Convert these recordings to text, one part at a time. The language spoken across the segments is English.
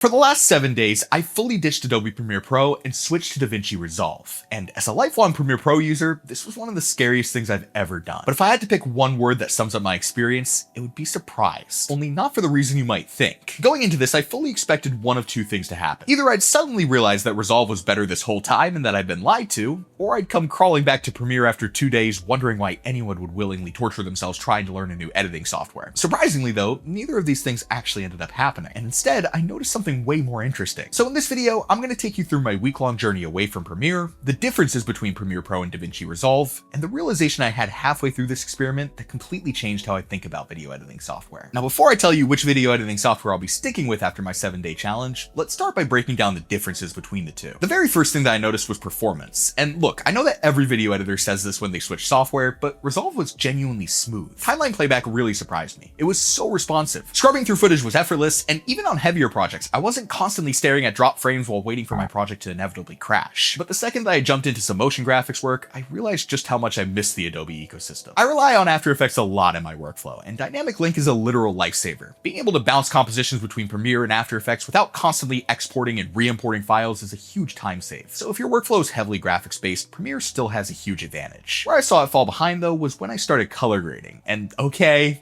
For the last 7 days, I fully ditched Adobe Premiere Pro and switched to DaVinci Resolve. And as a lifelong Premiere Pro user, this was one of the scariest things I've ever done. But if I had to pick one word that sums up my experience, it would be surprise. Only not for the reason you might think. Going into this, I fully expected one of two things to happen. Either I'd suddenly realize that Resolve was better this whole time and that I'd been lied to, or I'd come crawling back to Premiere after 2 days wondering why anyone would willingly torture themselves trying to learn a new editing software. Surprisingly though, neither of these things actually ended up happening. And instead, I noticed something way more interesting. So in this video, I'm going to take you through my week-long journey away from Premiere, the differences between Premiere Pro and DaVinci Resolve, and the realization I had halfway through this experiment that completely changed how I think about video editing software. Now, before I tell you which video editing software I'll be sticking with after my 7-day challenge, let's start by breaking down the differences between the two. The very first thing that I noticed was performance. And look, I know that every video editor says this when they switch software, but Resolve was genuinely smooth. Timeline playback really surprised me. It was so responsive. Scrubbing through footage was effortless, and even on heavier projects, I wasn't constantly staring at drop frames while waiting for my project to inevitably crash. But the second that I jumped into some motion graphics work, I realized just how much I missed the Adobe ecosystem. I rely on After Effects a lot in my workflow, and Dynamic Link is a literal lifesaver. Being able to bounce compositions between Premiere and After Effects without constantly exporting and re-importing files is a huge time save. So if your workflow is heavily graphics based, Premiere still has a huge advantage. Where I saw it fall behind though was when I started color grading. And okay,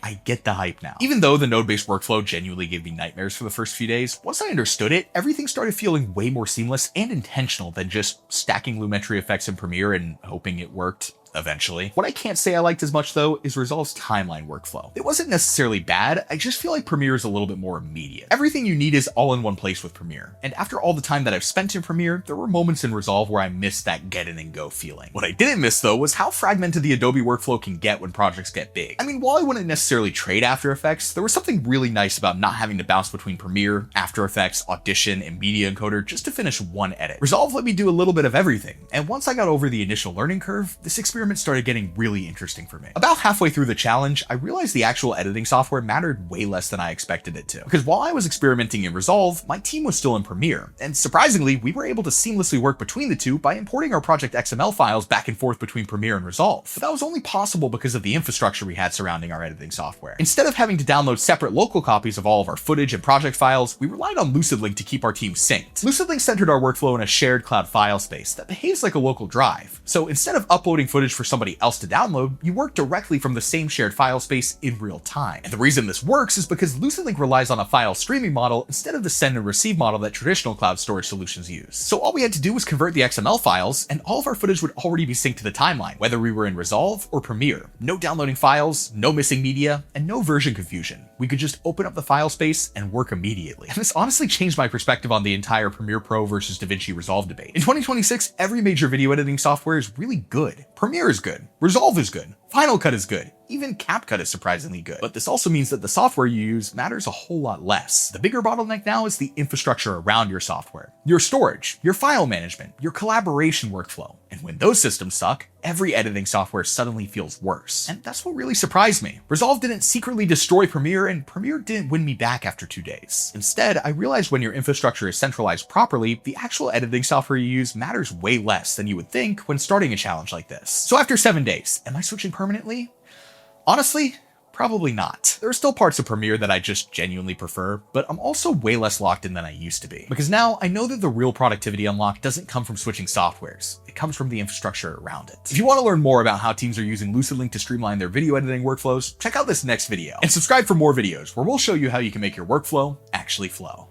I get the hype now. Even though the node-based workflow genuinely gave me nightmares for the first few days, once I understood it, everything started feeling way more seamless and intentional than just stacking Lumetri effects in Premiere and hoping it worked. Eventually. What I can't say I liked as much though is Resolve's timeline workflow. It wasn't necessarily bad, I just feel like Premiere is a little bit more immediate. Everything you need is all in one place with Premiere. And after all the time that I've spent in Premiere, there were moments in Resolve where I missed that get in and go feeling. What I didn't miss though was how fragmented the Adobe workflow can get when projects get big. I mean, while I wouldn't necessarily trade After Effects, there was something really nice about not having to bounce between Premiere, After Effects, Audition, and Media Encoder just to finish one edit. Resolve let me do a little bit of everything, and once I got over the initial learning curve, this experiment started getting really interesting for me. About halfway through the challenge, I realized the actual editing software mattered way less than I expected it to. Because while I was experimenting in Resolve, my team was still in Premiere, and surprisingly, we were able to seamlessly work between the two by importing our project XML files back and forth between Premiere and Resolve. But that was only possible because of the infrastructure we had surrounding our editing software. Instead of having to download separate local copies of all of our footage and project files, we relied on LucidLink to keep our team synced. LucidLink centered our workflow in a shared cloud file space that behaves like a local drive. So instead of uploading footage for somebody else to download, you work directly from the same shared file space in real time. And the reason this works is because LucidLink relies on a file streaming model instead of the send and receive model that traditional cloud storage solutions use. So all we had to do was convert the XML files, and all of our footage would already be synced to the timeline, whether we were in Resolve or Premiere. No downloading files, no missing media, and no version confusion. We could just open up the file space and work immediately. And this honestly changed my perspective on the entire Premiere Pro versus DaVinci Resolve debate. In 2026, every major video editing software is really good. Premiere is good. Resolve is good. Final Cut is good. Even CapCut is surprisingly good. But this also means that the software you use matters a whole lot less. The bigger bottleneck now is the infrastructure around your software. Your storage, your file management, your collaboration workflow. And when those systems suck, every editing software suddenly feels worse. And that's what really surprised me. Resolve didn't secretly destroy Premiere, and Premiere didn't win me back after 2 days. Instead, I realized when your infrastructure is centralized properly, the actual editing software you use matters way less than you would think when starting a challenge like this. So after 7 days, am I switching permanently? Honestly, probably not. There are still parts of Premiere that I just genuinely prefer, but I'm also way less locked in than I used to be. Because now I know that the real productivity unlock doesn't come from switching softwares. It comes from the infrastructure around it. If you want to learn more about how teams are using LucidLink to streamline their video editing workflows, check out this next video. And subscribe for more videos where we'll show you how you can make your workflow actually flow.